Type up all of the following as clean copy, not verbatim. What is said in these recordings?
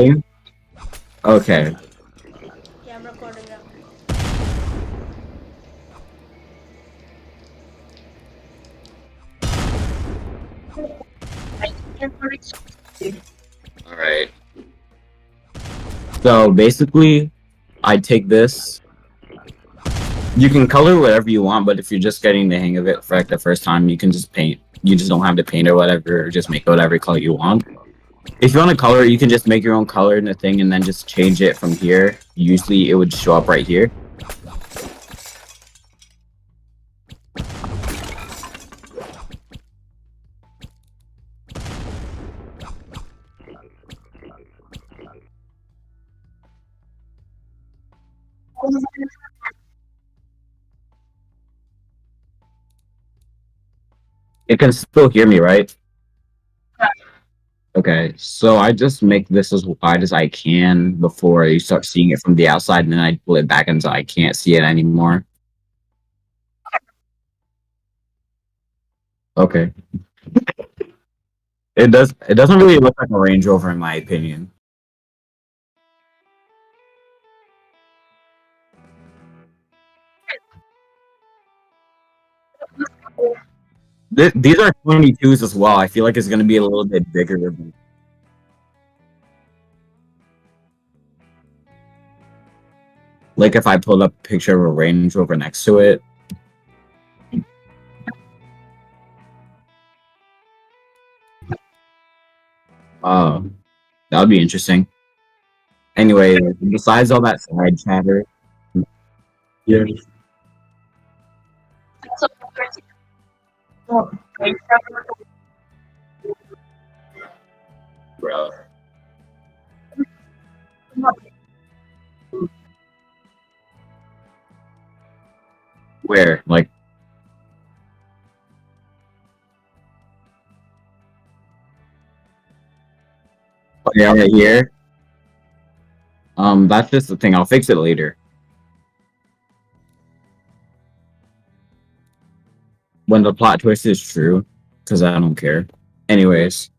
Okay. Yeah, I'm recording now. All right. So basically, I take this. You can color whatever you want, but if you're just getting the hang of it for like the first time, you can just paint. You just don't have to paint or whatever, or just make whatever color you want. If you want to color, you can just make your own color in the thing and then just change it from here. Usually, it would show up right here. It can still hear me, right? Okay, so I just make this as wide as I can before you start seeing it from the outside, and then I pull it back until I can't see it anymore. Okay. It does. It doesn't really look like a Range Rover, in my opinion. These are 22s as well. I feel like it's going to be a little bit bigger. Like if I pulled up a picture of a Range Rover next to it. Uh, that would be interesting. Anyway, besides all that side chatter, yeah, bro. Where? Like, oh, yeah, right here. That's just the thing. I'll fix it later when the plot twist is true, because I don't care. Anyways,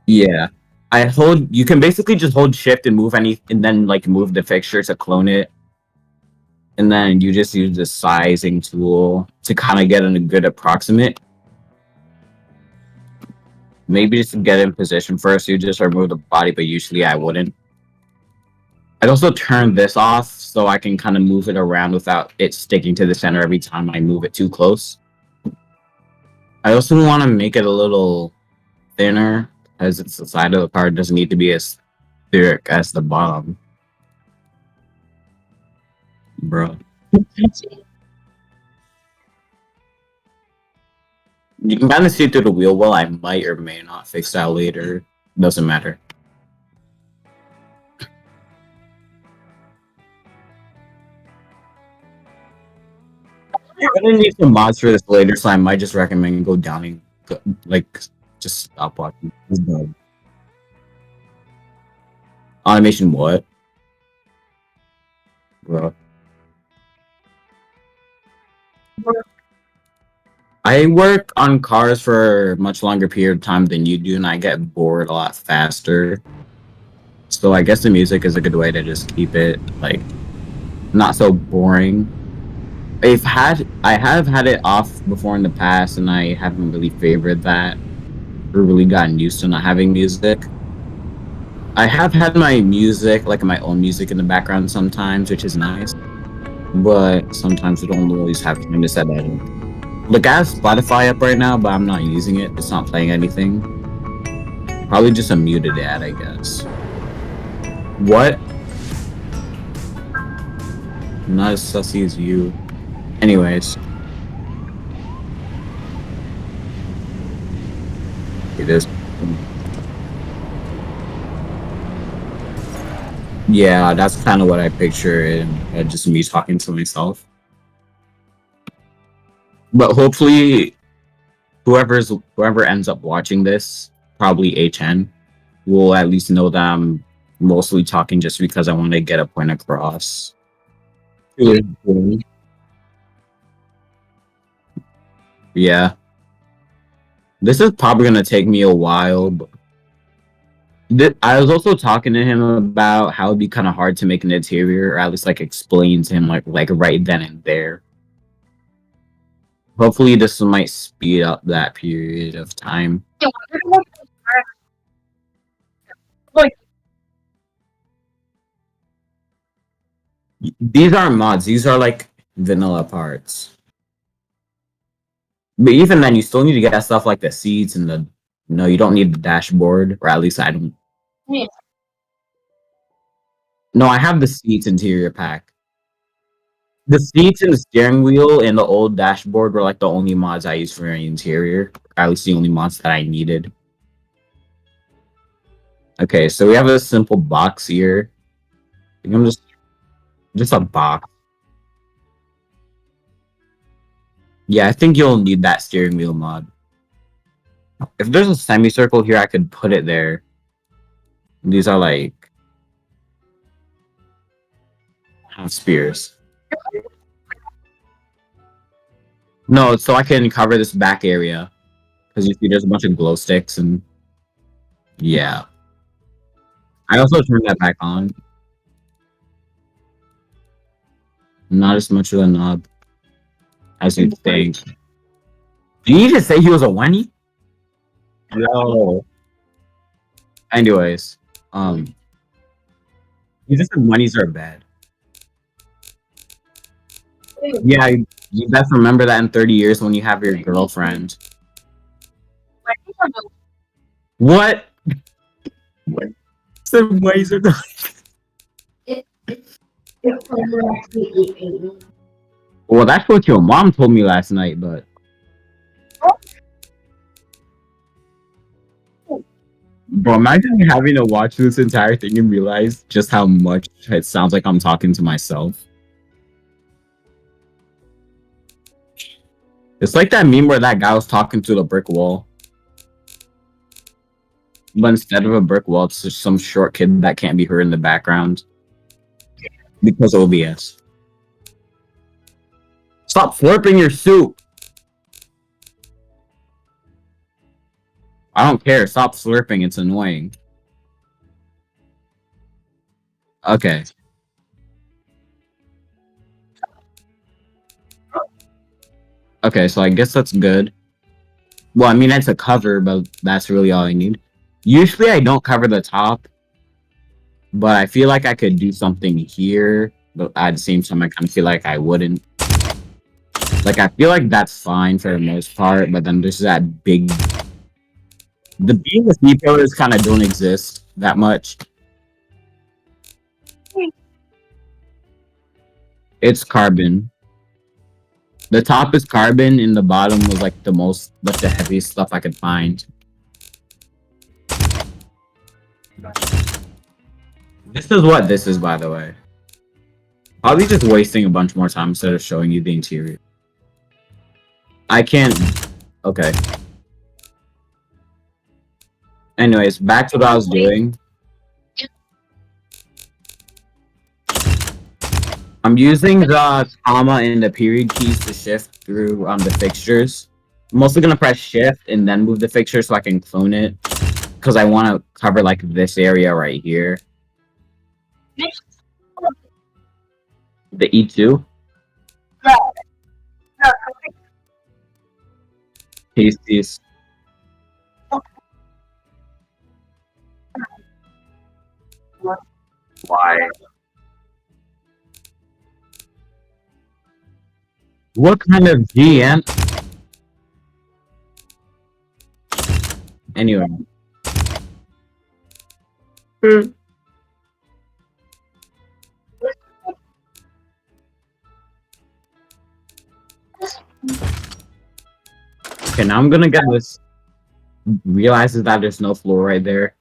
yeah. I hold. You can basically just hold shift and move any, and then like move the fixture to clone it, and then you just use the sizing tool to kind of get in a good approximate. Maybe just to get in position first, you just remove the body, but usually I wouldn't. I'd also turn this off so I can kind of move it around without it sticking to the center every time I move it too close. I also want to make it a little thinner, as it's the side of the car. It doesn't need to be as thick as the bottom, bro. You can kind of see through the wheel well. I might or may not fix that later. Doesn't matter. You're gonna need some mods for this later, so I might just recommend go down and go, like just stop watching. Automation what, bro? I work on cars for a much longer period of time than you do, and I get bored a lot faster. So I guess the music is a good way to just keep it like not so boring. I have had it off before in the past, and I haven't really favored that or really gotten used to not having music. I have had my music, like my own music in the background sometimes, which is nice, but sometimes I don't always have time to set that up. Like I have Spotify up right now, but I'm not using it. It's not playing anything. Probably just a muted ad, I guess. What? Not as sussy as you. Anyways, it is. Yeah, that's kind of what I picture, and just me talking to myself. But hopefully, whoever ends up watching this, probably HN, will at least know that I'm mostly talking just because I want to get a point across. Yeah, this is probably gonna take me a while, but I was also talking to him about how it'd be kind of hard to make an interior, or at least like explain to him like right then and there. Hopefully, this might speed up that period of time. These aren't mods; these are like vanilla parts. But even then, you still need to get stuff like the seats and the. No, you don't need the dashboard, or at least I don't. Yeah. No, I have the seats interior pack. The seats and the steering wheel and the old dashboard were like the only mods I used for the interior. Or at least the only mods that I needed. Okay, so we have a simple box here. I think I'm just a box. Yeah, I think you'll need that steering wheel mod. If there's a semicircle here, I could put it there. These are like spears. No, so I can cover this back area. Because you see there's a bunch of glow sticks and yeah. I also turned that back on. Not as much of a knob as you'd think. Did you just say he was a Wenny? No. Anyways, you just said Wennies are bad. Yeah, you best remember that in 30 years when you have your girlfriend. What? What? Said Wennies are Well, that's what your mom told me last night, but. Bro, imagine having to watch this entire thing and realize just how much it sounds like I'm talking to myself. It's like that meme where that guy was talking to the brick wall. But instead of a brick wall, it's just some short kid that can't be heard in the background. Because OBS. Stop slurping your soup! I don't care. Stop slurping. It's annoying. Okay. Okay, so I guess that's good. Well, I mean, it's a cover, but that's really all I need. Usually I don't cover the top. But I feel like I could do something here. But at the same time, I kind of feel like I wouldn't. Like, I feel like that's fine for the most part. But then there's that big... The BSD pillars kind of don't exist that much. It's carbon. The top is carbon, and the bottom was like the heaviest stuff I could find. This is what this is, by the way. Probably just wasting a bunch more time instead of showing you the interior. I can't... Okay. Anyways, back to what I was doing. I'm using the comma and the period keys to shift through the fixtures. I'm also gonna press shift and then move the fixture so I can clone it. Because I want to cover like this area right here. The E2? Pasties. Why? What kind of GM? Anyway. Okay, now I'm gonna get this. Realizes that there's no floor right there.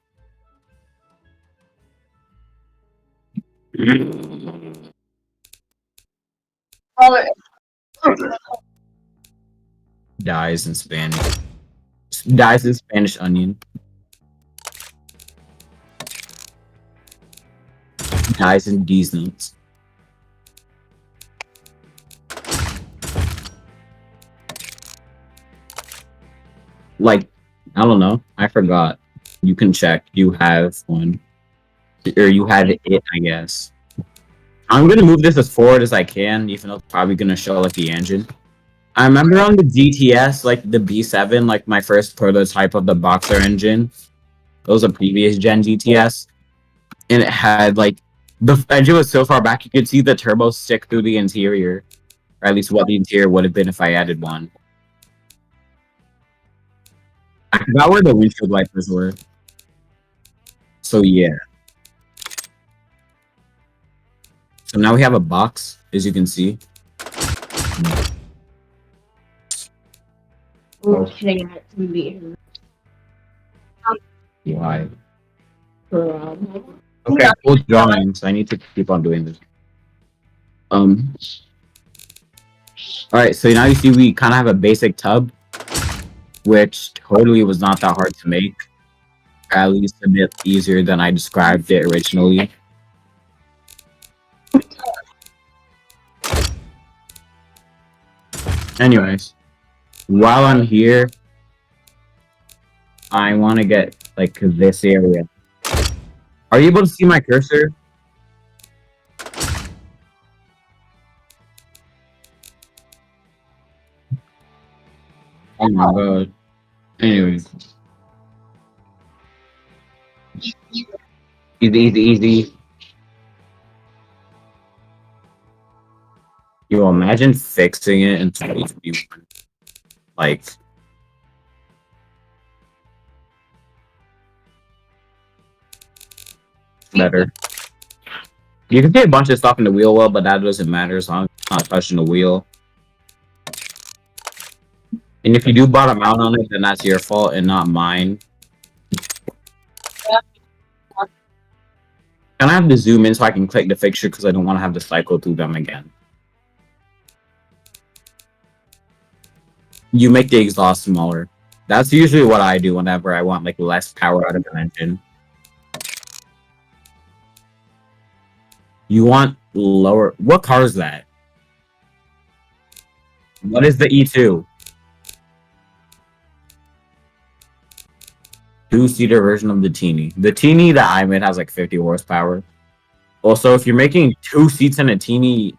Dies in Spanish. Dies in Spanish onion. Dies in D's notes. Like, I don't know. I forgot. You can check. You have one, or you had it, I guess. I'm gonna move this as forward as I can, even though it's probably gonna show like the engine. I remember on the GTS, like the B7, like my first prototype of the Boxer engine. It was a previous gen GTS, and it had like the engine was so far back you could see the turbo stick through the interior, or at least what the interior would have been if I added one. I forgot where the windshield wipers were. So yeah. So now we have a box, as you can see. Okay, that can be Why? problem. Okay, cool drawings. I need to keep on doing this. Um. All right, so now you see we kind of have a basic tub, which totally was not that hard to make. At least a bit easier than I described it originally. Anyways, while I'm here, I want to get like this area. Are you able to see my cursor? Oh my god. Anyways. Easy, easy, easy. You imagine fixing it in 2021. Like, better. You can see a bunch of stuff in the wheel well, but that doesn't matter as long as it's not touching the wheel. And if you do bottom out on it, then that's your fault and not mine. And I have to zoom in so I can click the fixture because I don't want to have to cycle through them again. You make the exhaust smaller. That's usually what I do whenever I want like less power out of an engine. You want lower. What car is that? What is the E2? Two-seater version of the Teeny. The Teeny that I made has like 50 horsepower. Also, if you're making 2 seats in a Teeny,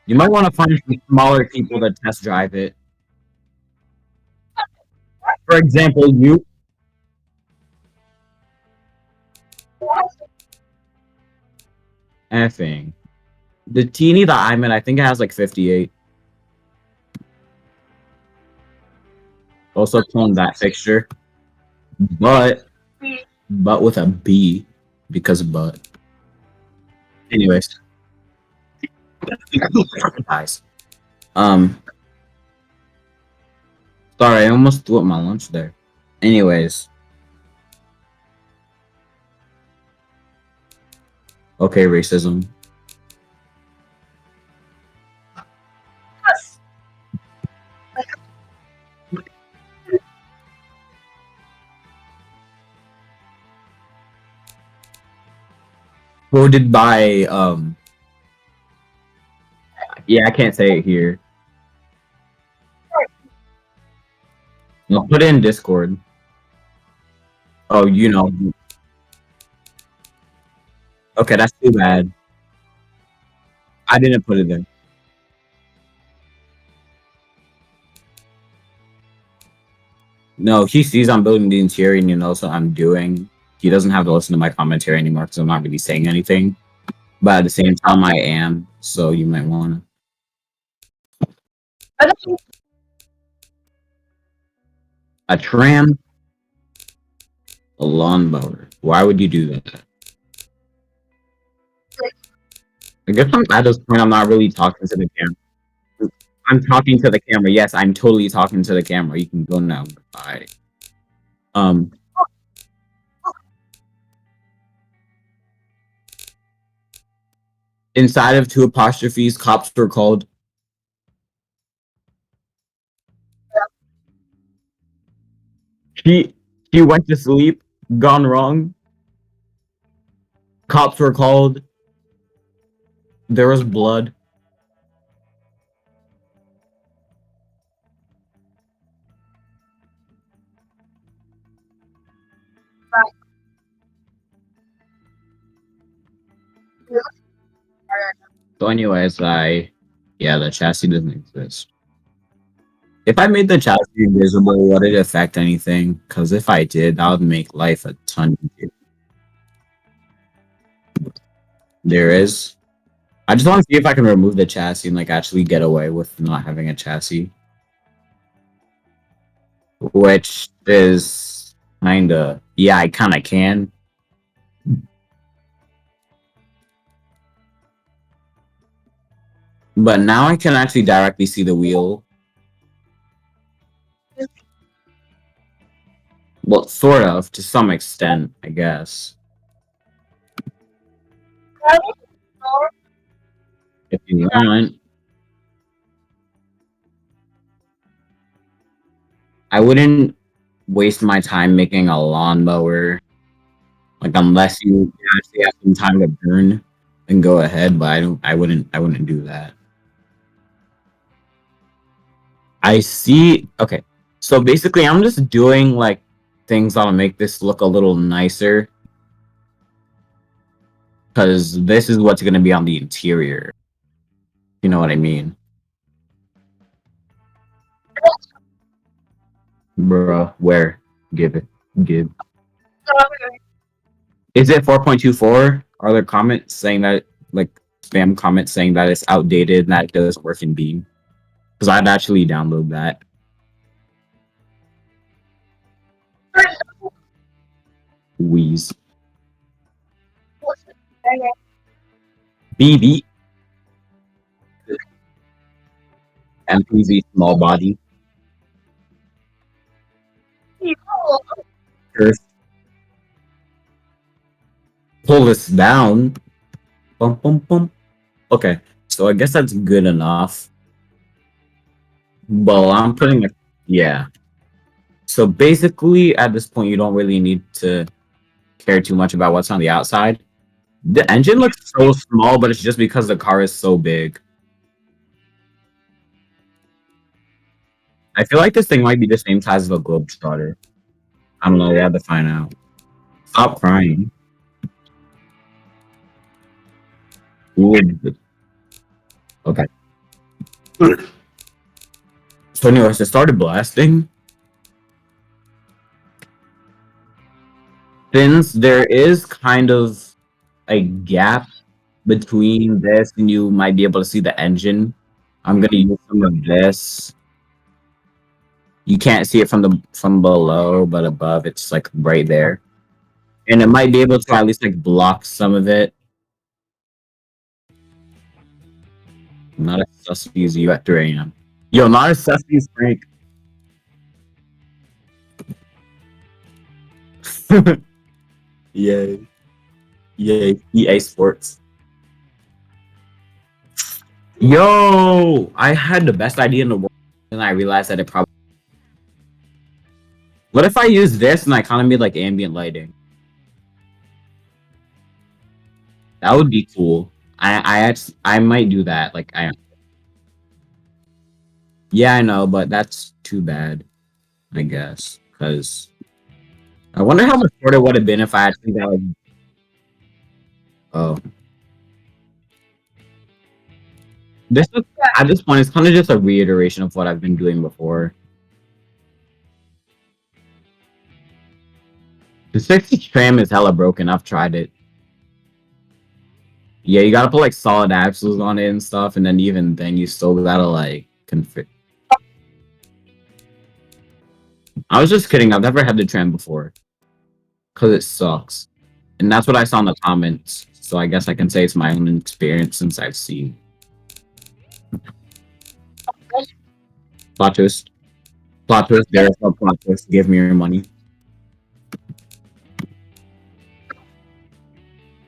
you might want to find some smaller people to test drive it. For example, you. Effing. The Teeny that I made, I think it has like 58. Also clone that fixture. But with a B. Because but. Anyways. Guys. Sorry, I almost threw up my lunch there. Anyways. Okay, racism. Voted by yeah, I can't say it here. No, put it in Discord. Oh, you know. Okay, that's too bad. I didn't put it there. No, he sees I'm building the interior and he knows what I'm doing. He doesn't have to listen to my commentary anymore because I'm not really saying anything. But at the same time, I am. So you might want to. A tram? A lawnmower. Why would you do that? I guess I'm at this point, I'm not really talking to the camera. I'm talking to the camera. Yes, I'm totally talking to the camera. You can go now. Bye. Um. Inside of 2 apostrophes, cops were called. He went to sleep. Gone wrong. Cops were called. There was blood. So anyways, yeah, the chassis doesn't exist. If I made the chassis invisible, would it affect anything? Because if I did, that would make life a ton easier. There is. I just want to see if I can remove the chassis and like actually get away with not having a chassis. Which is kinda, yeah, I kinda can. But now I can actually directly see the wheel. Well, sort of, to some extent, I guess. If you want. I wouldn't waste my time making a lawnmower. Like unless you actually have some time to burn, then go ahead, but I wouldn't do that. I see. Okay, so basically, I'm just doing like things that'll make this look a little nicer, because this is what's gonna be on the interior. You know what I mean, bruh? Where? Give it. Give. Is it 4.24? Are there comments saying that, like spam comments saying that it's outdated and that it doesn't work in Beam? Because I'd actually download that. Wheeze. BB. MPV small body. First, pull this down. Bum, bum, bum. Okay, so I guess that's good enough. Well, I'm putting a, yeah. So basically, at this point, you don't really need to care too much about what's on the outside. The engine looks so small, but it's just because the car is so big. I feel like this thing might be the same size as a Globetrotter. I don't know. We have to find out. Stop crying. Weird. Okay. So anyways, it started blasting. Since there is kind of a gap between this and you might be able to see the engine, I'm gonna use some of this. You can't see it from below, but above it's like right there. And it might be able to at least like block some of it. Not as sussy as you at 3 a.m. Yo, not as sussy as Frank. Yay. Yay. EA Sports. Yo! I had the best idea in the world, and I realized that it probably... What if I use this and I kind of made like ambient lighting? That would be cool. I might do that. Like yeah, I know, but that's too bad, I guess. Because I wonder how much shorter it would have been if I actually got like. Oh, this is, at this point, it's kind of just a reiteration of what I've been doing before. The 60 tram is hella broken. I've tried it. Yeah, you gotta put like solid axles on it and stuff, and then even then you still gotta like config. I was just kidding. I've never had the tram before, cause it sucks, and that's what I saw in the comments. So I guess I can say it's my own experience since I've seen. Plot twist. Plot twist. There is no plot twist. Give me your money.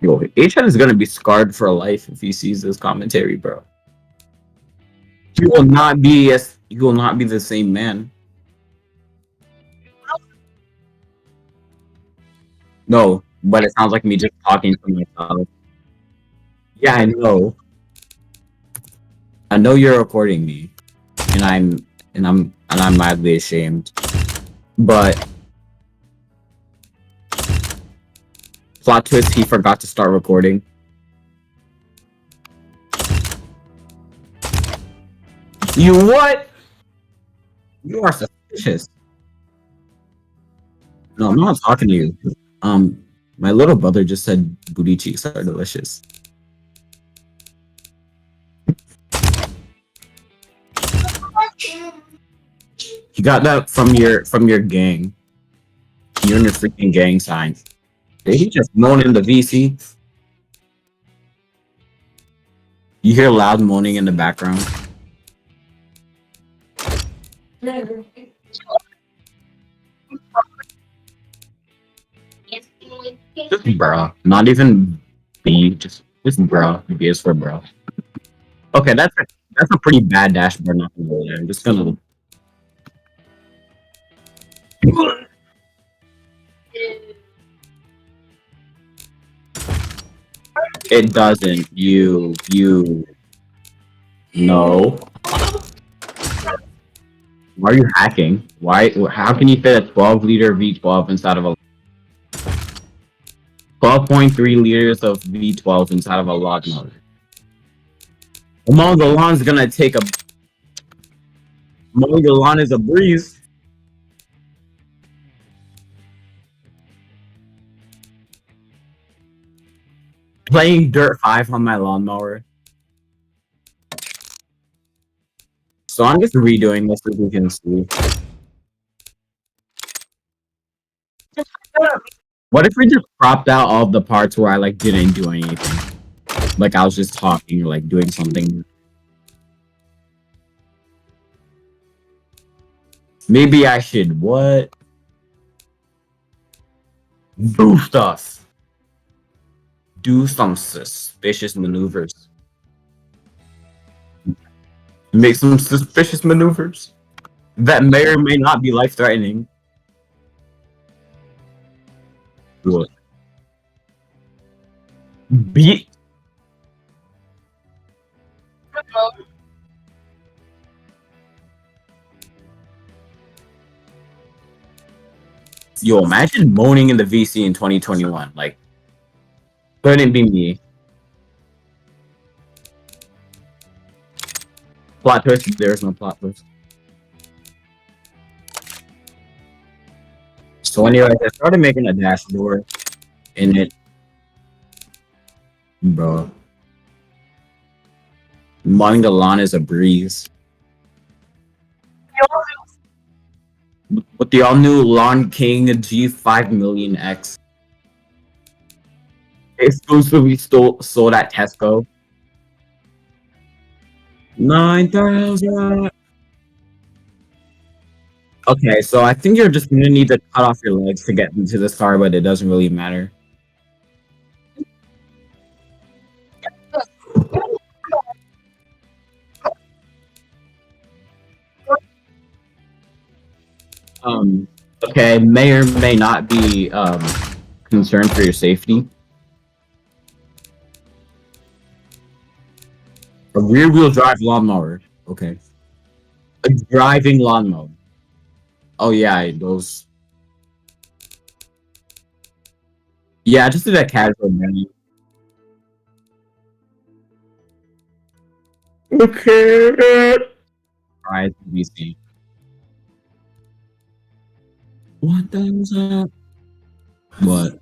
Yo, HN is gonna be scarred for life if he sees this commentary, bro. He will not be the same man. No, but it sounds like me just talking to myself. Yeah, I know. I know you're recording me, and I'm madly ashamed. But Plot twist, he forgot to start recording. You what? You are suspicious. No, I'm not talking to you. My little brother just said booty cheeks are delicious. You got that from your gang. You and your freaking gang signs. Did he just moan in the VC? You hear loud moaning in the background. Just bruh. Not even B. Just bruh. B is for bruh. Okay, that's a pretty bad dashboard. Not gonna go there. I'm just gonna. It doesn't. You. No. Why are you hacking? Why? How can you fit a 12-liter V12 inside of a 12.3 liters of V12 inside of a log motor? Mowing the lawn's gonna take a. Mowing the lawn is a breeze. Playing Dirt 5 on my lawnmower. So I'm just redoing this so we can see. What if we just cropped out all the parts where I like didn't do anything? Like I was just talking or like doing something. Maybe I should what? Do stuff. Do some suspicious maneuvers. Make some suspicious maneuvers that may or may not be life-threatening. What? Beat. Yo, imagine moaning in the VC in 2021. Like, couldn't be me. Plot twist, there's no plot twist. So anyway, I started making a dashboard in it. Bro. Mowing the lawn is a breeze. With the all-new Lawn King G5 million X. Exclusively sold at Tesco. 9,000. Okay, so I think you're just gonna need to cut off your legs to get into this car, but it doesn't really matter. Okay, may or may not be concerned for your safety. A rear-wheel drive lawnmower. Okay. A driving lawnmower. Oh yeah, those. Yeah, just do that casual menu. Okay. Alright, we see. What the What?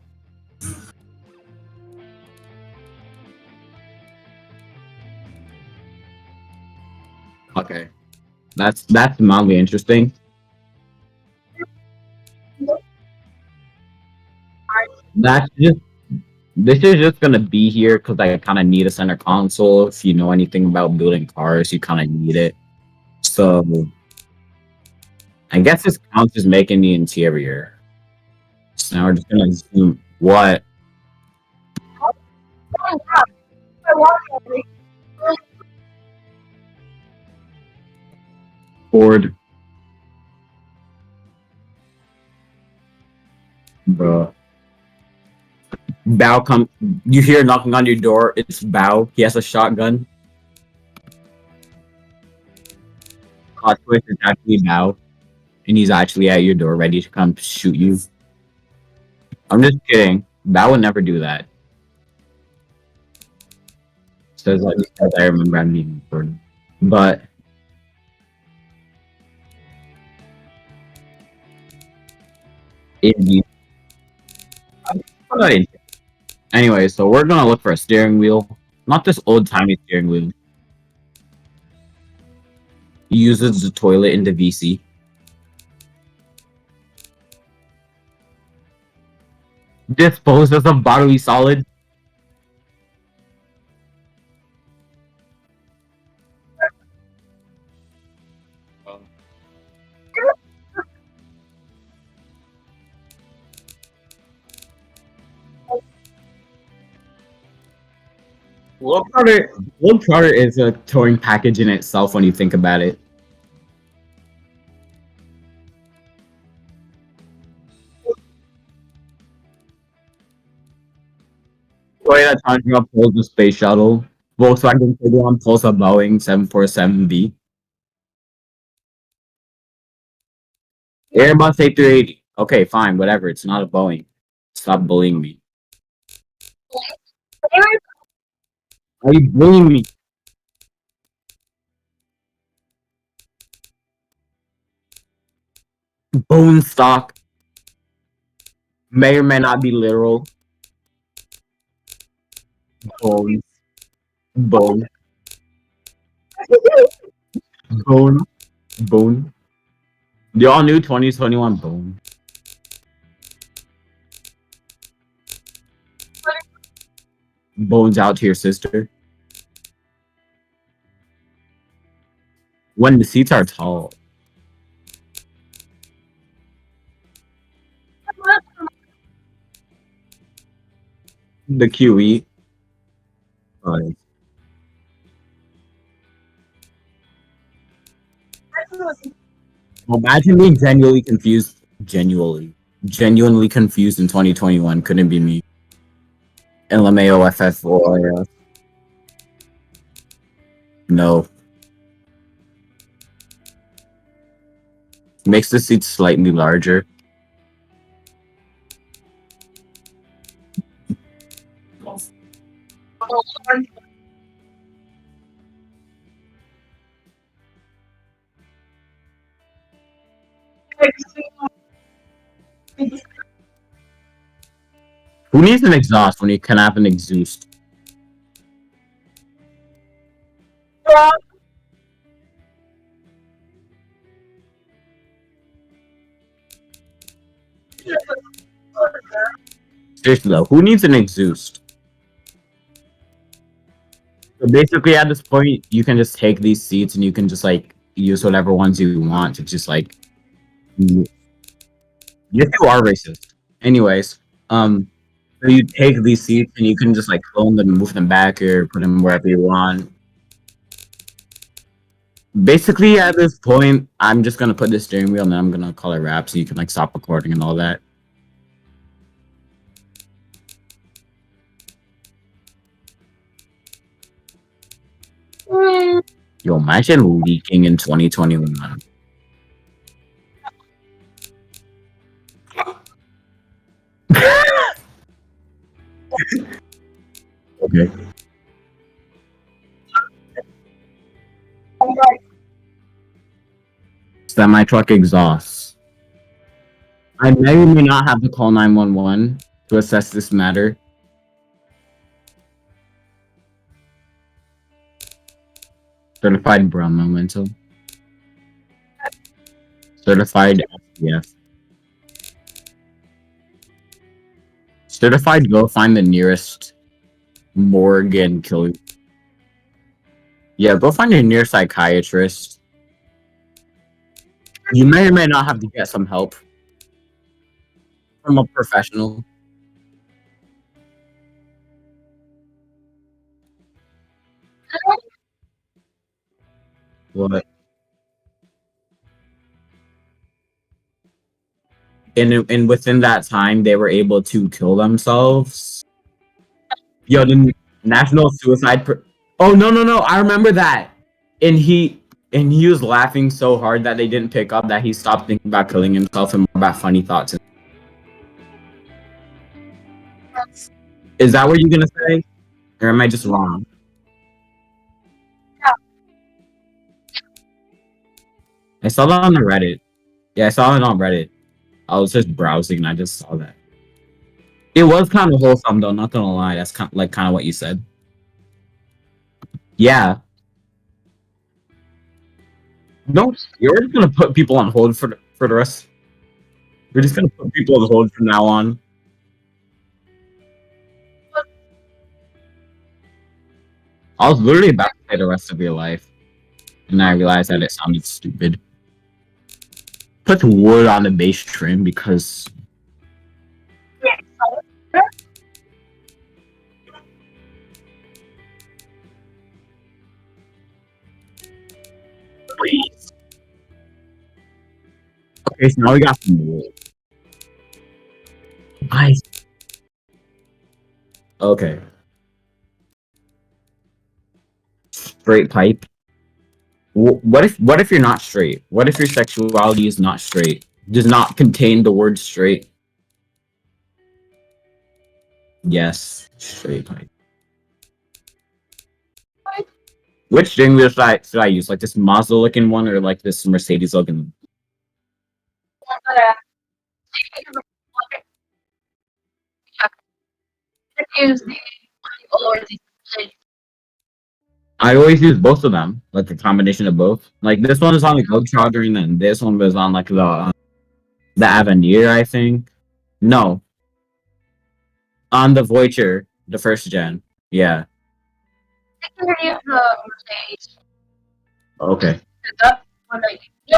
Okay. That's mildly interesting. That's just this is just gonna be here because I kind of need a center console. If you know anything about building cars, you kind of need it. So I guess this counts as making the interior. So now we're just gonna zoom. What? Board, bro. Bao come. You hear knocking on your door. It's Bao. He has a shotgun. Plot twist is actually Bao, and he's actually at your door, ready to come shoot you. I'm just kidding. That would never do that. Says like because I remember I'm being recorded. But it anyway, so we're gonna look for a steering wheel. Not this old timey steering wheel. Uses the toilet into VC. Disposes of bodily solid. Globe Trotter is a towing package in itself when you think about it. Toyota Tundra pulls the space shuttle. Volkswagen Tiguan pulls a Boeing 747B. Airbus A380. Okay, fine, whatever. It's not a Boeing. Stop bullying me. Are you bullying me? Bone stock. May or may not be literal. Bone. Bone. Bone. Bone. The all new 2021 Bone. Bones out to your sister. When the seats are tall. The QE. Imagine being genuinely confused. Genuinely confused in 2021. Couldn't be me. LMAO FF or no. Makes the seats slightly larger. Who needs an exhaust when you can have an exhaust? Seriously though, who needs an exhaust? So basically at this point, you can just take these seats and you can just like use whatever ones you want to just like... You two are racist. Anyways, so you take these seats and you can just like clone them, move them back, or put them wherever you want. Basically, at this point, I'm just gonna put the steering wheel and then I'm gonna call it wrap so you can like stop recording and all that. Yo, imagine leaking in 2021. Okay. Semi-truck exhausts. I may or may not have to call 911 to assess this matter. Certified Brahma mental. Certified SPF. Certified go find the nearest morgue and kill you. Yeah, go find your nearest psychiatrist. You may or may not have to get some help from a professional. What? And within that time, they were able to kill themselves. Yo, the National Suicide. Oh no! I remember that. And he was laughing so hard that they didn't pick up that he stopped thinking about killing himself and more about funny thoughts. Is that what you're gonna say? Or am I just wrong? I saw that on the Reddit. Yeah, I saw it on Reddit. I was just browsing and I just saw that. It was kind of wholesome though, not gonna lie. That's kind of what you said. Yeah. No, you're just gonna put people on hold for the rest. We're just gonna put people on hold from now on. I was literally about to say the rest of your life, and I realized that it sounded stupid. Put wood on the base trim because please. Okay, so now we got some wood. Nice. Okay. Straight pipe. What if you're not straight? What if your sexuality is not straight? Does not contain the word straight? Yes, straight pipe. Which string wheel should I use? Like this Mazda looking one or like this Mercedes looking? I always use both of them, like a combination of both. Like this one is on the Globetrotter, and then this one was on like the Avenir, I think. No, on the Voyager, the first gen. Yeah. Okay. No,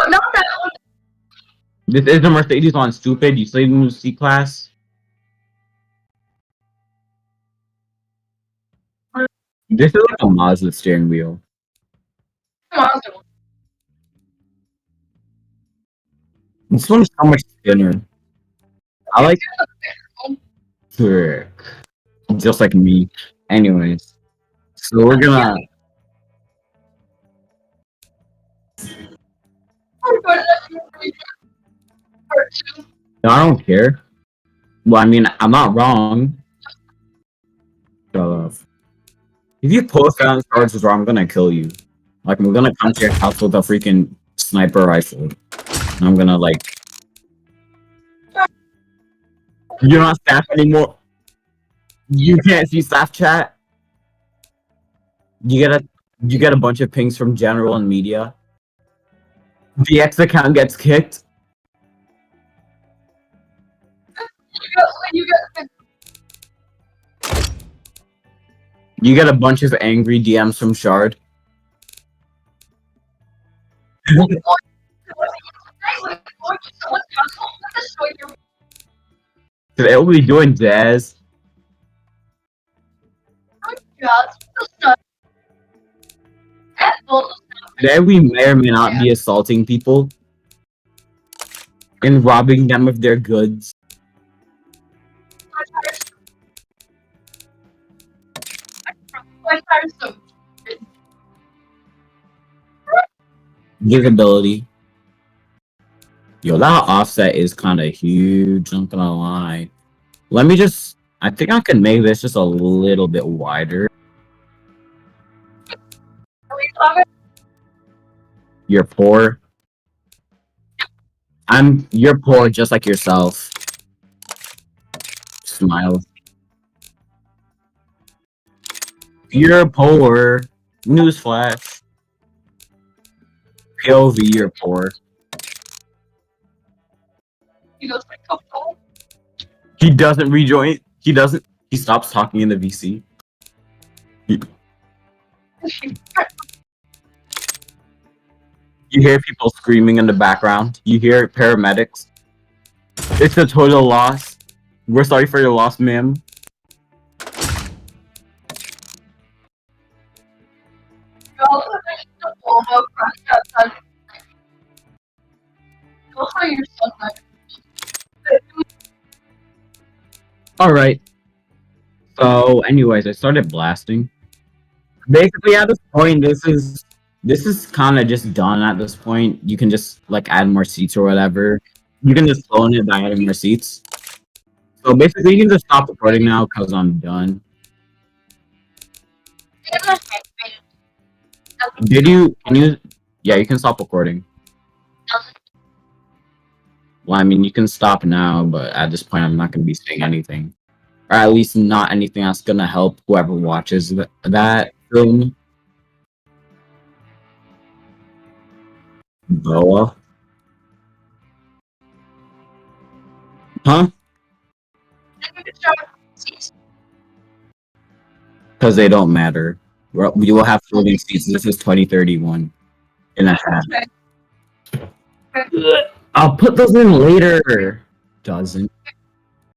not that one. This is the Mercedes one, stupid. You still use C class. This is like a Mazda steering wheel. This one's so much thinner. I like Frick. Just like me. Anyways, so we're gonna. No, I don't care. Well, I mean, I'm not wrong. Shut up. If you post down charges wrong, I'm gonna kill you. Like, I'm gonna come to your house with a freaking sniper rifle. And I'm gonna, like. You're not staff anymore. You can't see staff chat. You get a bunch of pings from general and media. The X account gets kicked. You get a bunch of angry DMs from Shard. Today we'll be doing jazz. Today we may or may not be assaulting people and robbing them of their goods. Givability. Yo, that offset is kind of huge, I'm not gonna lie. Let me just... I think I can make this just a little bit wider. You're poor. You're poor just like yourself. Smile. You're poor. Newsflash. POV, you're poor. He doesn't rejoin. He doesn't. He stops talking in the VC. You hear people screaming in the background. You hear paramedics. It's a total loss. We're sorry for your loss, ma'am. Alright. So, anyways, I started blasting. Basically, at this point, this is kind of just done at this point. You can just, like, add more seats or whatever. You can just clone it by adding more seats. So basically, you can just stop recording now because I'm done. Did you? Can you? Yeah, you can stop recording. Well, I mean, you can stop now, but at this point, I'm not going to be saying anything, or at least not anything that's going to help whoever watches that film. Boa, huh? Because they don't matter. We will have floating seats. This is 2031 in a half. I'll put those in later. Doesn't.